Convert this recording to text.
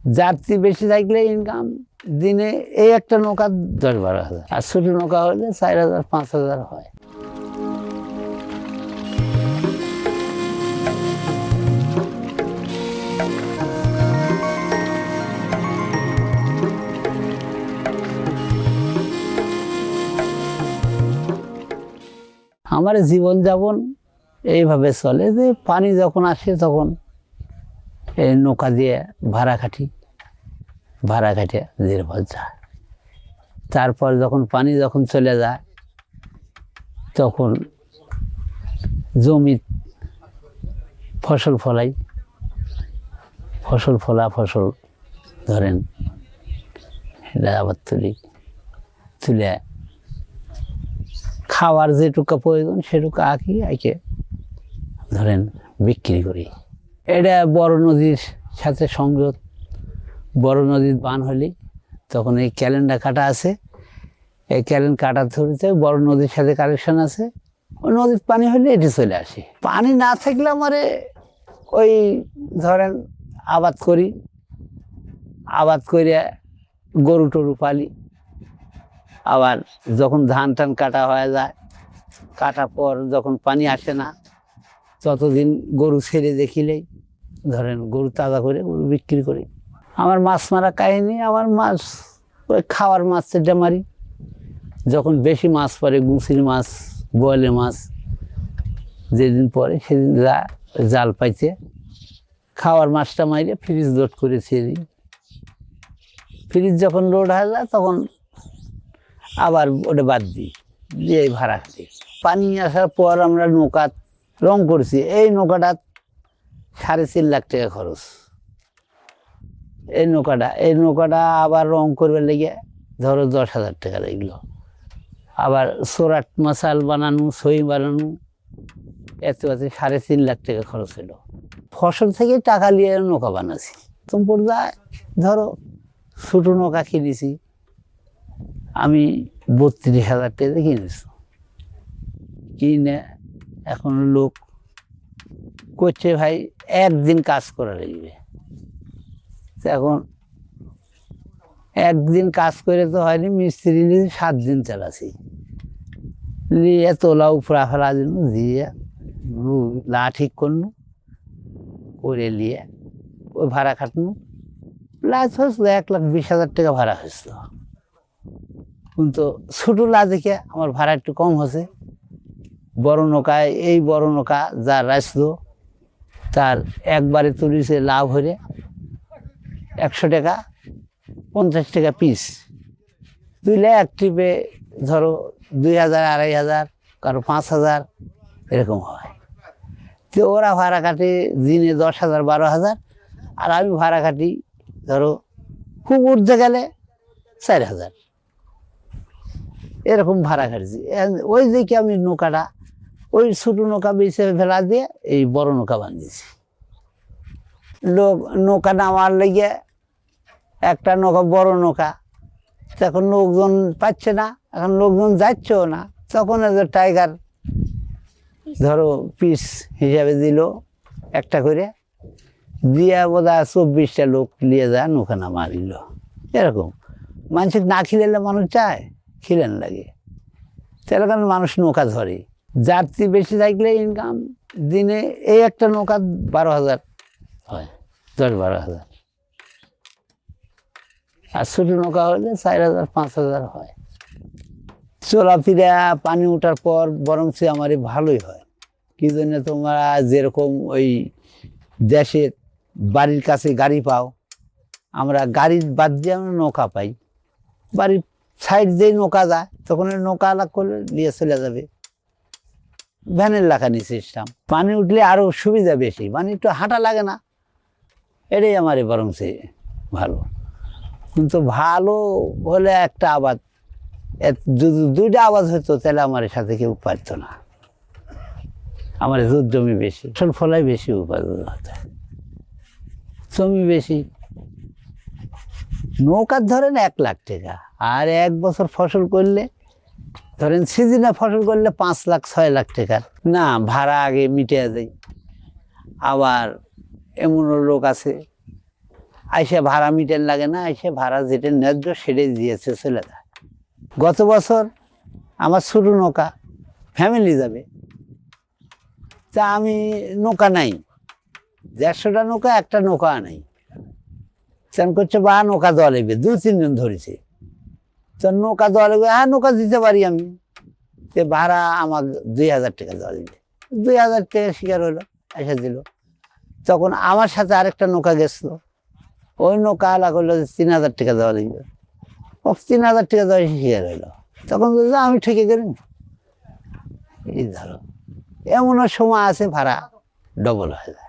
যাত্রী বেশি থাকলে ইনকাম দিনে এই একটা নৌকা 10-12 হাজার, আর ছোট নৌকা হলে 4,000-5,000 হয়। আমার জীবনযাপন এইভাবে চলে যে পানি যখন আসে তখন এই নৌকা দিয়ে ভাড়া খাটি নির্ভর যায়। তারপর যখন পানি চলে যায় তখন জমি ফসল ফলাই, ফসল ধরেন এটা আবার তুলে খাওয়ার যেটুকু প্রয়োজন সেটুকু আঁকে ধরেন বিক্রি করি। এটা বড় নদীর সাথে সংযোগ। বড় নদীর বান হলে তখন এই ক্যালেন্ডার কাটা আছে, এই ক্যালেন্ডার কাটা ধরতে বড় নদীর সাথে কানেকশন আছে। ওই নদীর পানি হলে এটি চলে আসে। পানি না থাকলে আমার ওই ধরেন আবাদ করে গরু টরু পালি। আবার যখন ধান টান কাটা হয়ে যায়, কাটার পর যখন পানি আসে না ততদিন গরু ছেড়ে দেখিলেই ধরেন গরু তাজা করে গরু বিক্রি করি। আমার মাছ মারা কাহিনী, আমার মাছ ওই খাওয়ার মাছ সেটা মারি। যখন বেশি মাছ পড়ে, গুঁসির মাছ, বোয়ালে মাছ যেদিন পরে সেদিন জাল পাইছে খাওয়ার মাছটা মারিয়ে ফ্রিজ লোড করে ছেড়ে দিই। ফ্রিজ যখন লোড হয়ে যায় তখন আবার ওটা বাদ দিই, দিয়ে ভাড়া খাটি। পানি আসার পর আমরা নৌকা রং করছি। এই নৌকাটা 4.5 লাখ টাকা খরচ। এই নৌকাটা আবার রং করবে লেগে ধরো 10,000 টাকা লাগলো। আবার সোরাট মাসাল বানানো, সই বানানো, এত 3.5 লাখ টাকা খরচ হলো। ফসল থেকে টাকা নিয়ে নৌকা বানাচ্ছি। তোমরা যায় ধরো ছোটো নৌকা কিনেছি আমি 32,000 টাকা কিনেছি। কিনে এখন লোক করছে ভাই একদিন কাজ করা লাগবে। এখন একদিন কাজ করে তো হয়নি, মিস্ত্রি নিয়ে 7 দিন চালাছি। নিয়ে তোলা উপরা ফেলা দিন দিয়ে লা ঠিক করনু করে নিয়ে ওই ভাড়া খাটনু। লাজ হয়েছিল 1,20,000 টাকা ভাড়া হয়েছিল। কিন্তু ছোটো লা দেখে আমার ভাড়া একটু কম হয়েছে। বড় নৌকায় এই বড় নৌকা যা রাখলো তার একবারে তুলিছে লাভ হলে 100 টাকা 50 টাকা পিস তুলে এক ট্রিপে ধরো 2,000, 2,500, কারো 5,000 এরকম হয়। তো ওরা ভাড়া কাটে দিনে 10,000, 12,000, আর আমি ভাড়া কাটি ধরো খুব উঠতে গেলে 4,000 এরকম ভাড়া কাটছি। ওই দেখে আমি নৌকাটা ওই ছোটো নৌকা বেছে ফেলা দিয়ে এই বড় নৌকা বানিয়েছি। নৌকা নামার লেগে একটা নৌকা বড় নৌকা, তখন লোকজন পাচ্ছে না, এখন লোকজন যাচ্ছেও না। তখন টাইগার ধরো পিস হিসাবে দিল একটা করে, দিয়ে বোধহয় 24টা লোক নিয়ে যায় নৌকা নামা দিল। এরকম মানুষ না খিলেলে মানুষ চায়, খিলেন লাগে, তাহলে কারণ মানুষ নৌকা ধরে। যাত্রী বেশি থাকলে ইনকাম দিনে এই একটা নৌকা 12,000 হয়, 10-12,000, আর ছোটো নৌকা হলে 4,000-5,000 হয়। চলাফেরা পানি ওঠার পর বরং সে আমার ভালোই হয়। কি জন্য তোমরা যেরকম ওই দেশের বাড়ির কাছে গাড়ি পাও, আমরা গাড়ির বাদ দিয়ে আমরা নৌকা পাই। বাড়ির সাইড যেই নৌকা যায় তখন নৌকা আলাদা করলে নিয়ে চলে যাবে। ভ্যানের লাগানি সিস্টেম। পানি উঠলে আরও সুবিধা বেশি, মানে একটু হাঁটা লাগে না। এটাই আমার বরং সে ভালো। কিন্তু ভালো হলে একটা আবাদ, যদি 2টা আবাদ হতো তাহলে আমার সাথে কেউ পারত না। আমার দুধ জমি বেশি, ফসল ফলাই বেশি উপার্জন হতো, জমি বেশি। নৌকার ধরেন 1 লাখ টাকা, আর 1 বছর ফসল করলে ধরেন সিজনে ফসল করলে 5 লাখ 6 লাখ টাকার না ভাড়া আগে মিটে যায়। আবার এমনও লোক আছে আইসে ভাড়া মিটেন লাগে না, আইসে ভাড়া যেটা ন্যায্য সেটাই দিয়েছে চলে যায়। গত বছর আমার ছোটো নৌকা ফ্যামিলি যাবে, তা আমি নৌকা নাই, 150টা নৌকা, একটা নৌকা নাই। চান করছে বা নৌকা দেওয়া লাগবে, 2-3 জন ধরেছে, তো নৌকা দেওয়া লাগবে, হ্যাঁ নৌকা দিতে পারি আমি, যে ভাড়া আমার 2000 টাকা দেওয়া লাগবে। 2000 টাকা শিকার হলো, এসে দিল। তখন আমার সাথে আরেকটা নৌকা গেছিল, ওই নৌকা আলা করলো যে 3000 টাকা দেওয়া লাগবে। ও 3000 টাকা দেওয়া শিকার হলো, তখন বলছে আমি ঠিকই করি। এই ধরো এমনও সময় আছে ভাড়া ডবল হয়ে যায়।